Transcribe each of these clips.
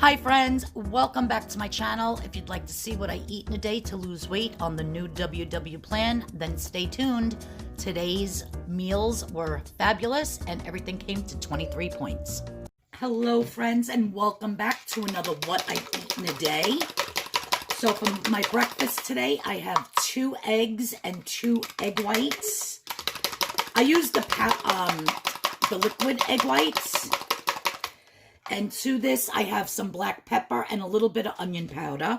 Hi friends, welcome back to my channel. If you'd like to see what I eat in a day to lose weight on the new WW plan, then stay tuned. Today's meals were fabulous and everything came to 23 points. Hello friends and welcome back to another What I Eat in a Day. So for my breakfast today, I have 2 eggs and 2 egg whites. I used the liquid egg whites. And to this, I have some black pepper and a little bit of onion powder.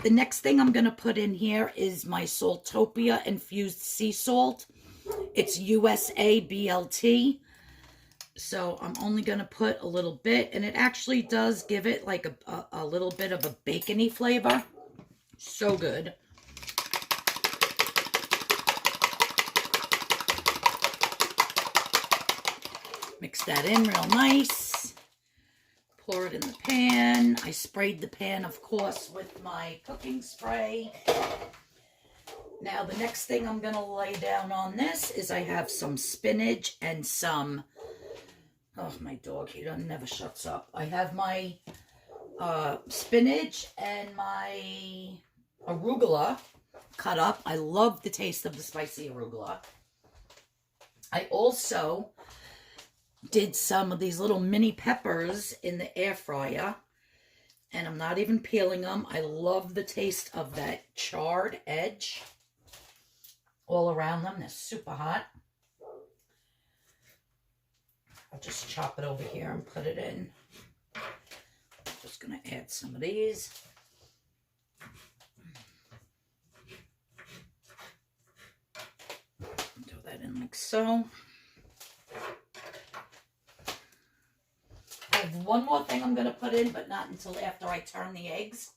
The next thing I'm going to put in here is my Saltopia infused sea salt. It's USA BLT. So I'm only going to put a little bit. And it actually does give it like a little bit of a bacony flavor. So good. Mix that in real nice. Pour it in the pan. I sprayed the pan, of course, with my cooking spray. Now, the next thing I'm going to lay down on this is I have some spinach and some... Oh, my dog, he never shuts up. I have my spinach and my arugula cut up. I love the taste of the spicy arugula. I also did some of these little mini peppers in the air fryer, and I'm not even peeling them. I love the taste of that charred edge all around them. They're super hot. I'll just chop it over here and put it in. I'm just going to add some of these. Throw that in like so. I have one more thing I'm going to put in, but not until after I turn the eggs.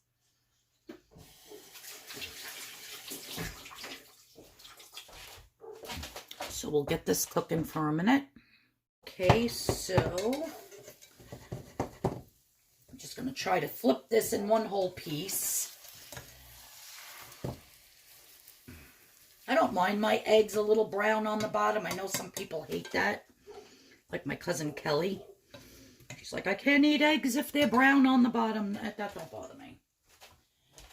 So we'll get this cooking for a minute. Okay, so I'm just going to try to flip this in one whole piece. I don't mind my eggs a little brown on the bottom. I know some people hate that, like my cousin Kelly. She's like, I can't eat eggs if they're brown on the bottom. That don't bother me.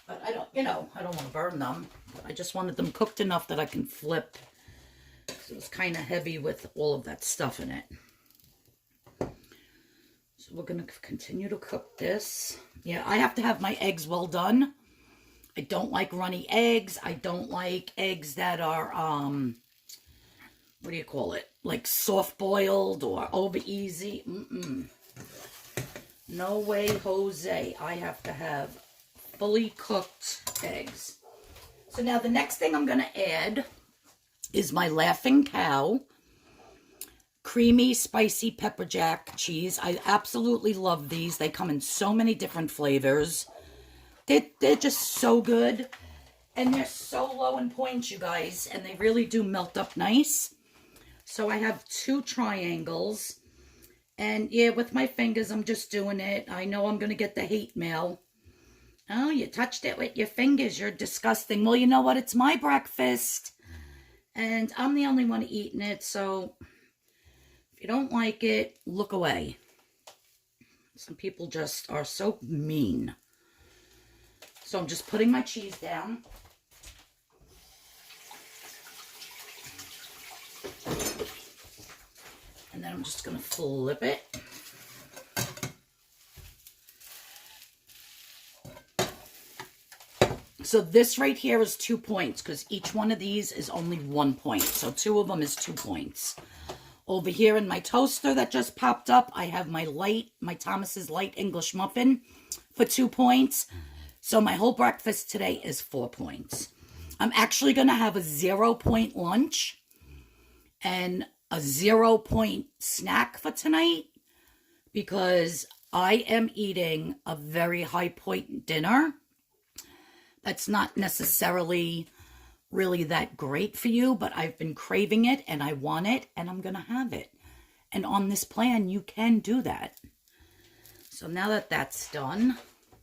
But I don't, I don't want to burn them. I just wanted them cooked enough that I can flip. So it's kind of heavy with all of that stuff in it. So we're going to continue to cook this. Yeah, I have to have my eggs well done. I don't like runny eggs. I don't like eggs that are, what do you call it? Like soft boiled or over easy. No way, Jose. I have to have fully cooked eggs. So now the next thing I'm going to add is my Laughing Cow creamy spicy pepper jack cheese. I absolutely love these. They come in so many different flavors. They're just so good. And they're so low in points, you guys. And they really do melt up nice. So I have 2 triangles. And yeah, with my fingers, I'm just doing it. I know I'm going to get the hate mail. Oh, you touched it with your fingers. You're disgusting. Well, you know what? It's my breakfast. And I'm the only one eating it. So if you don't like it, look away. Some people just are so mean. So I'm just putting my cheese down. And then I'm just going to flip it. So this right here is 2 points because each one of these is only 1 point. So 2 of them is 2 points. Over here in my toaster that just popped up, I have my Thomas's Light English Muffin for 2 points. So my whole breakfast today is 4 points. I'm actually going to have a 0-point lunch and a 0-point snack for tonight because I am eating a very high point dinner. That's not necessarily really that great for you, but I've been craving it and I want it and I'm going to have it. And on this plan, you can do that. So now that that's done,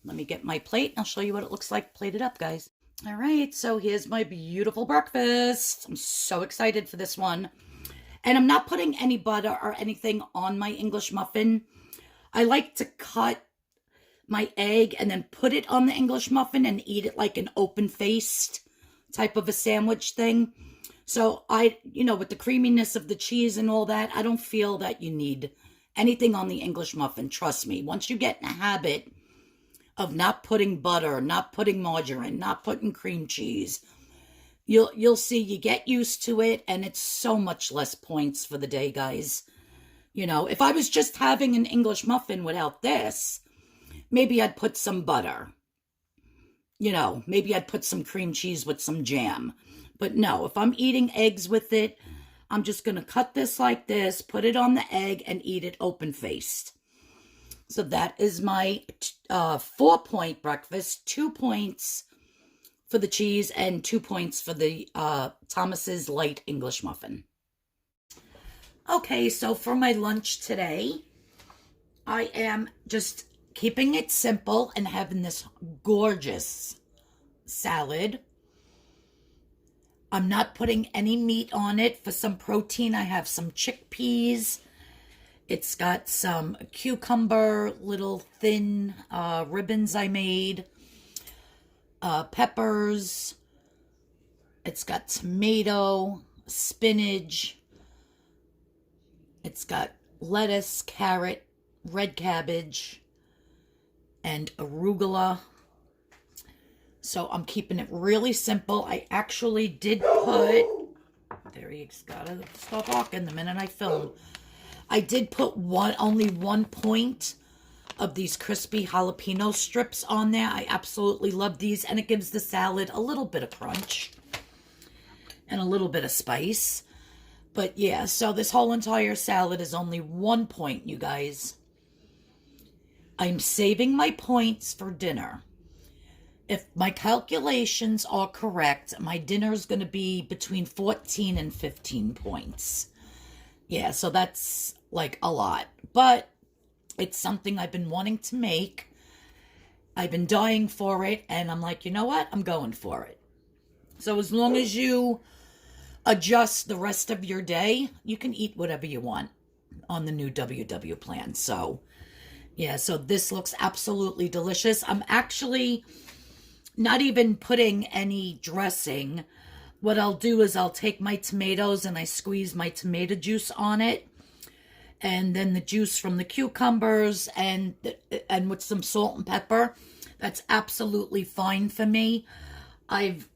let me get my plate and I'll show you what it looks like plated up, guys. All right, so here's my beautiful breakfast. I'm so excited for this one. And I'm not putting any butter or anything on my English muffin. I like to cut my egg and then put it on the English muffin and eat it like an open-faced type of a sandwich thing. So with the creaminess of the cheese and all that, I don't feel that you need anything on the English muffin. Trust me. Once you get in a habit of not putting butter, not putting margarine, not putting cream cheese, you'll see you get used to it, and it's so much less points for the day, guys. If I was just having an English muffin without this, maybe I'd put some butter. Maybe I'd put some cream cheese with some jam. But no, if I'm eating eggs with it, I'm just going to cut this like this, put it on the egg, and eat it open-faced. So that is my 4-point breakfast. 2 points for the cheese and 2 points for the Thomas's Light English Muffin. Okay, so for my lunch today, I am just keeping it simple and having this gorgeous salad. I'm not putting any meat on it. For some protein, I have some chickpeas. It's got some cucumber, little thin ribbons I made, peppers. It's got tomato, spinach. It's got lettuce, carrot, red cabbage, and arugula. So I'm keeping it really simple. I actually did put, there he's gotta stop walking the minute I film. I did put only 1 point of these crispy jalapeno strips on there. I absolutely love these, and it gives the salad a little bit of crunch and a little bit of spice. But yeah, so this whole entire salad is only 1 point, you guys. I'm saving my points for dinner. If my calculations are correct, my dinner is going to be between 14 and 15 points. Yeah, so that's like a lot. But it's something I've been wanting to make. I've been dying for it, and I'm like, you know what? I'm going for it. So as long as you adjust the rest of your day, you can eat whatever you want on the new WW plan. So, yeah, so this looks absolutely delicious. I'm actually not even putting any dressing. What I'll do is I'll take my tomatoes and I squeeze my tomato juice on it, and then the juice from the cucumbers and with some salt and pepper. That's absolutely fine for me. I've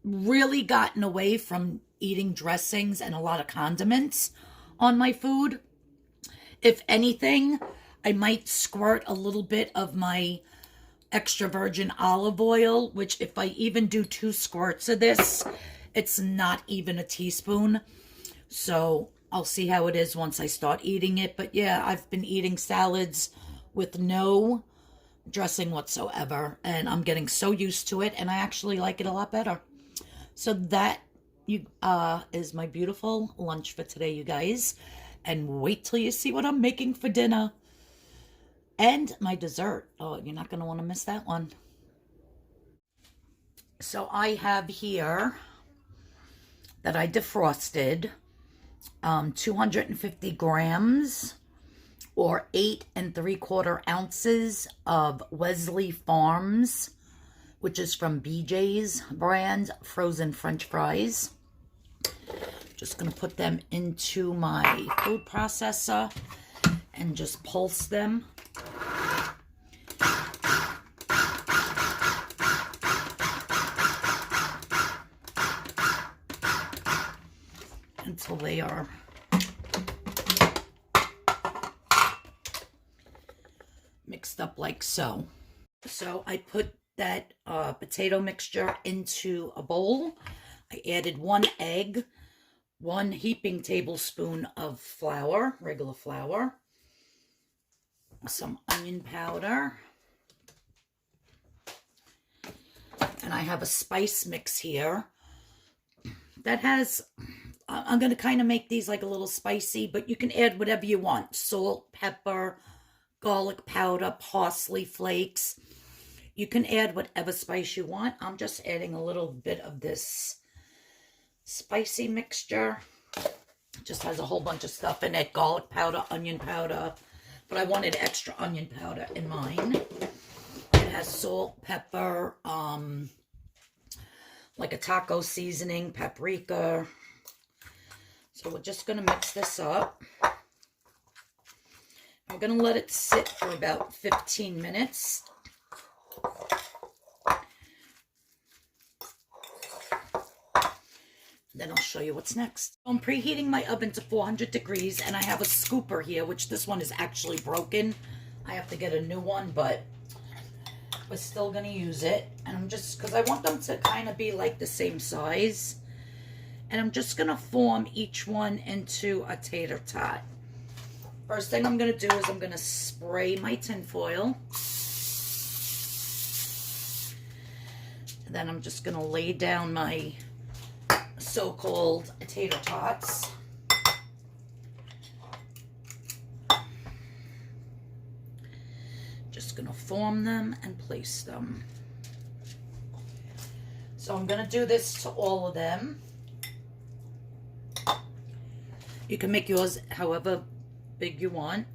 really gotten away from eating dressings and a lot of condiments on my food. If anything, I might squirt a little bit of my extra virgin olive oil, which if I even do 2 squirts of this, it's not even a teaspoon. So I'll see how it is once I start eating it. But yeah, I've been eating salads with no dressing whatsoever, and I'm getting so used to it, and I actually like it a lot better. So that is my beautiful lunch for today, you guys. And wait till you see what I'm making for dinner. And my dessert. Oh, you're not going to want to miss that one. So I have here that I defrosted 250 grams or 8 3/4 ounces of Wesley Farms, which is from BJ's brand, frozen French fries. Just going to put them into my food processor and just pulse them. Until they are mixed up like so. So I put that potato mixture into a bowl. I added 1 egg, 1 heaping tablespoon of flour, regular flour, some onion powder, and I have a spice mix here that has, I'm going to kind of make these like a little spicy, but you can add whatever you want. Salt, pepper, garlic powder, parsley flakes. You can add whatever spice you want. I'm just adding a little bit of this spicy mixture. It just has a whole bunch of stuff in it. Garlic powder, onion powder. But I wanted extra onion powder in mine. has salt, pepper, like a taco seasoning, paprika. So we're just going to mix this up. I'm going to let it sit for about 15 minutes. Then I'll show you what's next. I'm preheating my oven to 400 degrees, and I have a scooper here, which this one is actually broken. I have to get a new one, but we're still going to use it. And I'm just, because I want them to kind of be like the same size. And I'm just going to form each one into a tater tot. First thing I'm going to do is I'm going to spray my tin foil. And then I'm just going to lay down my so-called tater tots. Just going to form them and place them. So I'm going to do this to all of them. You can make yours however big you want,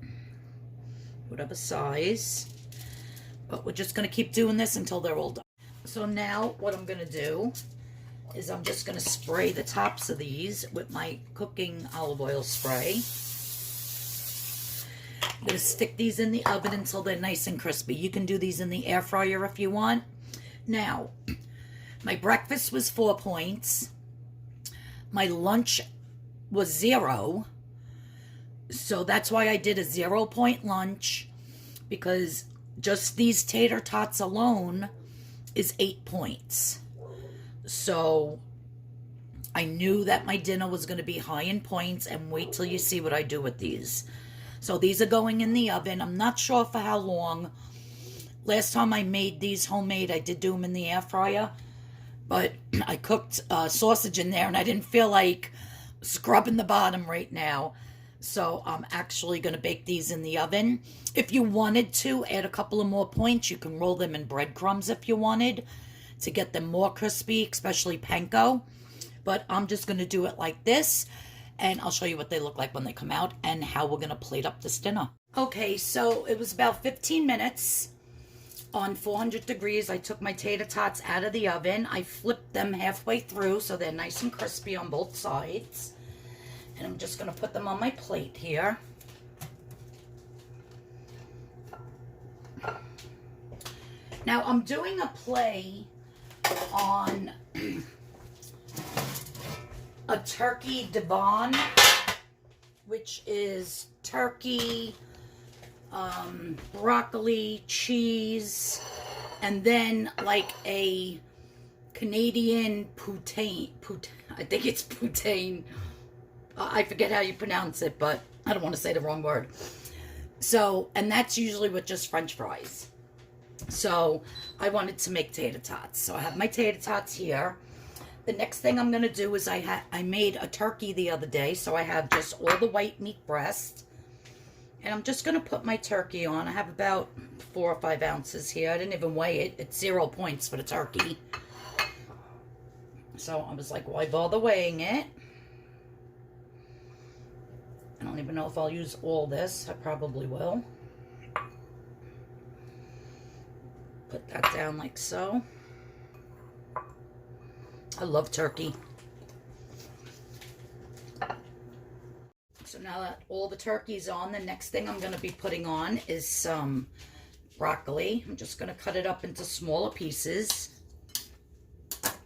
whatever size, but we're just going to keep doing this until they're all done. So now what I'm going to do is I'm just going to spray the tops of these with my cooking olive oil spray. I'm going to stick these in the oven until they're nice and crispy. You can do these in the air fryer if you want. Now, my breakfast was 4 points. My lunch was 0. So that's why I did a 0-point lunch, because just these tater tots alone is 8 points. So I knew that my dinner was going to be high in points, and wait till you see what I do with these. So these are going in the oven. I'm not sure for how long. Last time I made these homemade, I did do them in the air fryer, but I cooked sausage in there and I didn't feel like scrubbing the bottom right now. So I'm actually going to bake these in the oven. If you wanted to add a couple of more points, you can roll them in breadcrumbs if you wanted to get them more crispy, especially panko. But I'm just going to do it like this, and I'll show you what they look like when they come out and how we're going to plate up this dinner. Okay, so it was about 15 minutes on 400 degrees. I took my tater tots out of the oven. I flipped them halfway through so they're nice and crispy on both sides. And I'm just going to put them on my plate here. Now I'm doing a play on a turkey devon, which is turkey, broccoli, cheese, and then like a Canadian poutine. I think it's poutine. I forget how you pronounce it, but I don't want to say the wrong word. So, and that's usually with just French fries. So I wanted to make tater tots. So I have my tater tots here. The next thing I'm going to do is I made a turkey the other day. So I have just all the white meat breast. And I'm just going to put my turkey on. I have about 4 or 5 ounces here. I didn't even weigh it. It's 0 points for the turkey. So I was like, why bother weighing it? I don't even know if I'll use all this. I probably will. Put that down like so. I love turkey. So now that all the turkey's on, the next thing I'm going to be putting on is some broccoli. I'm just going to cut it up into smaller pieces.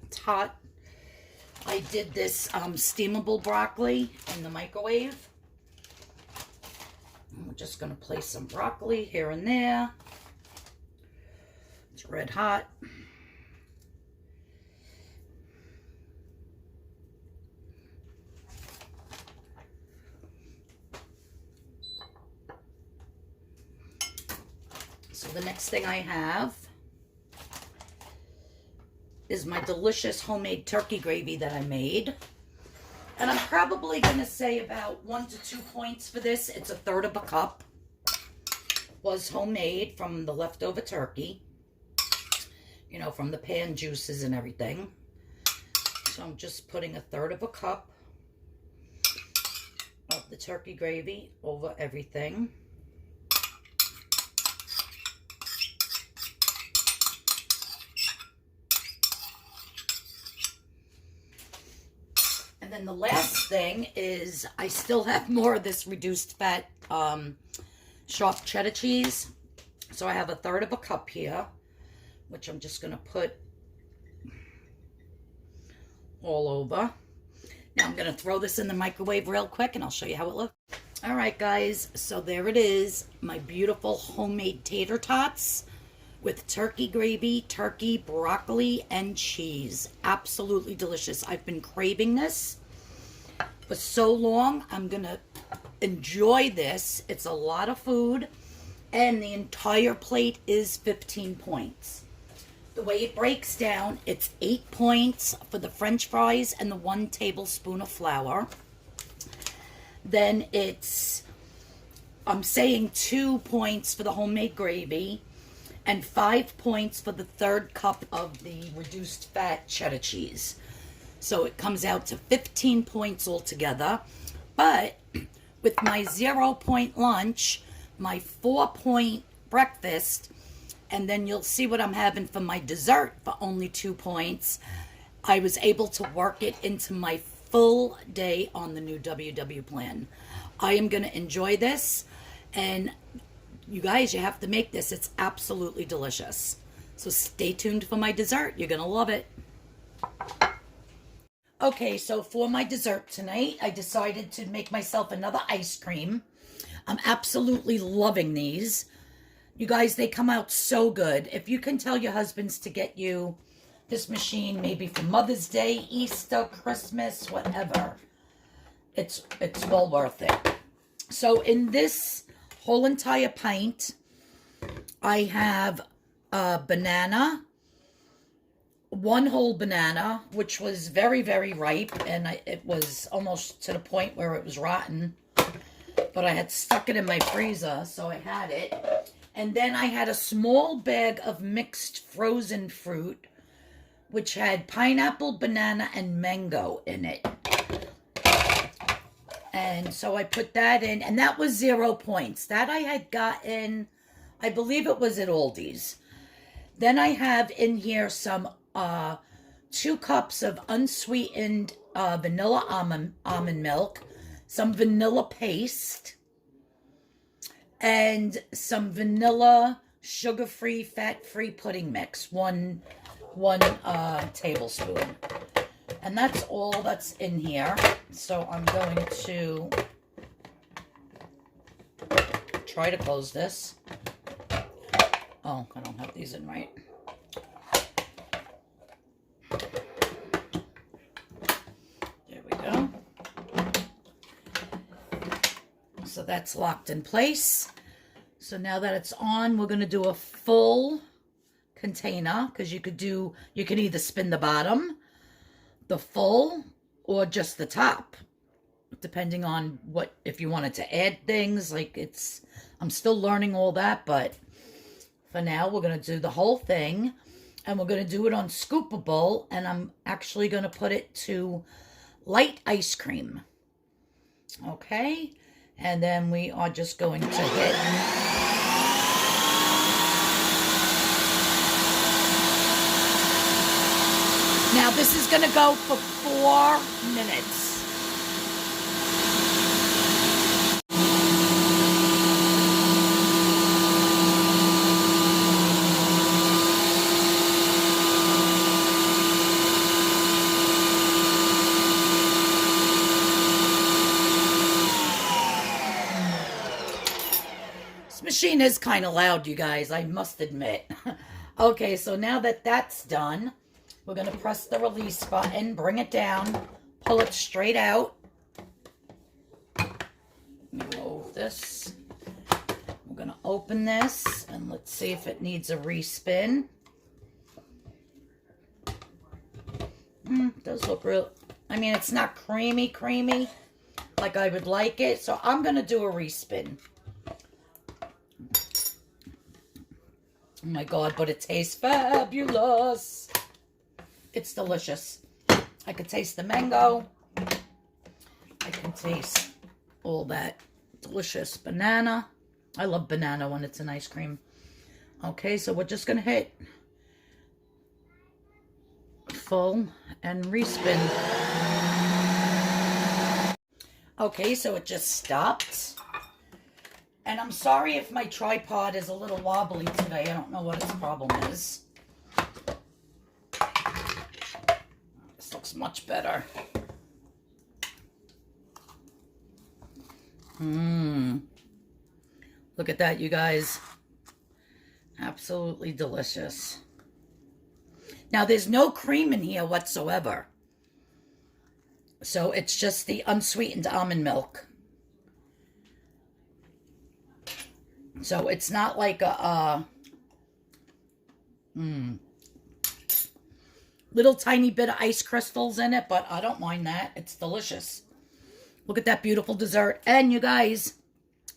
It's hot. I did this steamable broccoli in the microwave. And we're just going to place some broccoli here and there. It's red hot. So the next thing I have is my delicious homemade turkey gravy that I made. And I'm probably going to say about 1 to 2 points for this. It's 1/3 of a cup. Was homemade from the leftover turkey. You know, from the pan juices and everything. So I'm just putting 1/3 of a cup of the turkey gravy over everything. then the last thing is I still have more of this reduced fat sharp cheddar cheese. So I have 1/3 of a cup here, which I'm just going to put all over. Now I'm going to throw this in the microwave real quick and I'll show you how it looks. All right, guys, so there it is, my beautiful homemade tater tots with turkey gravy, turkey, broccoli, and cheese. Absolutely delicious. I've been craving this for so long. I'm going to enjoy this. It's a lot of food, and the entire plate is 15 points. The way it breaks down, it's 8 points for the French fries and the 1 tablespoon of flour. Then it's, I'm saying 2 points for the homemade gravy and 5 points for the 1/3 cup of the reduced fat cheddar cheese. So it comes out to 15 points altogether. But with my 0-point lunch, my 4-point breakfast, and then you'll see what I'm having for my dessert for only 2 points, I was able to work it into my full day on the new WW plan. I am going to enjoy this, and you guys, you have to make this. It's absolutely delicious. So stay tuned for my dessert. You're going to love it. Okay, so for my dessert tonight, I decided to make myself another ice cream. I'm absolutely loving these. You guys, they come out so good. If you can tell your husbands to get you this machine, maybe for Mother's Day, Easter, Christmas, whatever, it's well worth it. So in this whole entire pint, I have a banana, 1 whole banana, which was very, very ripe, and it was almost to the point where it was rotten, but I had stuck it in my freezer, so I had it. And then I had a small bag of mixed frozen fruit, which had pineapple, banana, and mango in it. And so I put that in, and that was 0 points. That I had gotten, I believe it was at Aldi's. Then I have in here some 2 cups of unsweetened vanilla almond milk, some vanilla paste, and some vanilla sugar-free, fat-free pudding mix, one tablespoon. And that's all that's in here. So I'm going to try to close this. Oh, I don't have these in right. There we go. So that's locked in place. So now that it's on, we're going to do a full container, because you could either spin the bottom, the full, or just the top, depending on if you wanted to add things. I'm still learning all that, but for now we're going to do the whole thing, and we're going to do it on scoopable, and I'm actually going to put it to light ice cream. Okay, and then we are just going to hit. Now this is going to go for 4 minutes. This machine is kind of loud, you guys, I must admit. Okay, so now that that's done, we're going to press the release button, bring it down, pull it straight out. Move this. We're going to open this, and let's see if it needs a respin. Does look real. I mean, it's not creamy like I would like it, so I'm going to do a respin. Oh my God, but it tastes fabulous. It's delicious. I could taste the mango. I can taste all that delicious banana. I love banana when it's in ice cream. Okay, so we're just going to hit full and respin. Okay, so it just stopped. And I'm sorry if my tripod is a little wobbly today. I don't know what its problem is. This looks much better. Look at that, you guys. Absolutely delicious. Now, there's no cream in here whatsoever. So it's just the unsweetened almond milk. So it's not like a little tiny bit of ice crystals in it, but I don't mind that. It's delicious. Look at that beautiful dessert. And you guys,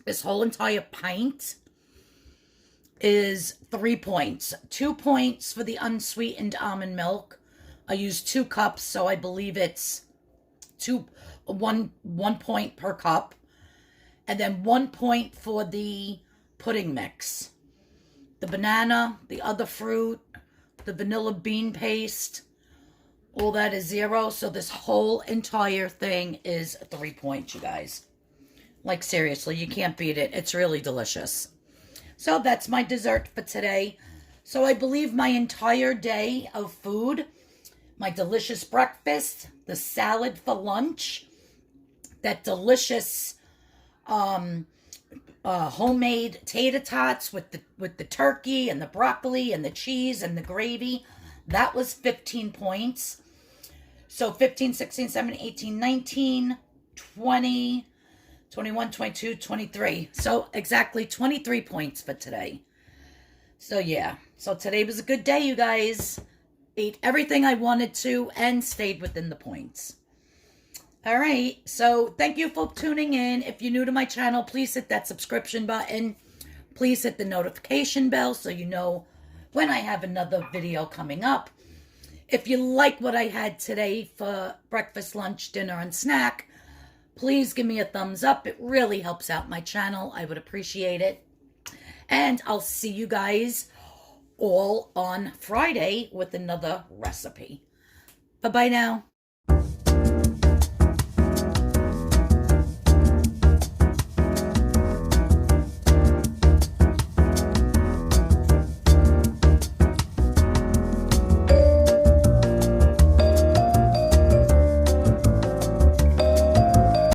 this whole entire pint is 3 points. 2 points for the unsweetened almond milk. I used 2 cups, so I believe it's one point per cup. And then 1 point for the pudding mix. The banana, the other fruit, the vanilla bean paste, all that is 0. So this whole entire thing is 3 points, you guys. Like, seriously, you can't beat it. It's really delicious. So that's my dessert for today. So I believe my entire day of food, my delicious breakfast, the salad for lunch, that delicious homemade tater tots with the turkey and the broccoli and the cheese and the gravy, that was 15 points. So 15, 16, 17, 18, 19, 20, 21, 22, 23. So exactly 23 points for today. So yeah. So today was a good day, you guys. Ate everything I wanted to and stayed within the points. All right. So thank you for tuning in. If you're new to my channel, please hit that subscription button. Please hit the notification bell so you know when I have another video coming up. If you like what I had today for breakfast, lunch, dinner, and snack, please give me a thumbs up. It really helps out my channel. I would appreciate it. And I'll see you guys all on Friday with another recipe. Bye-bye now.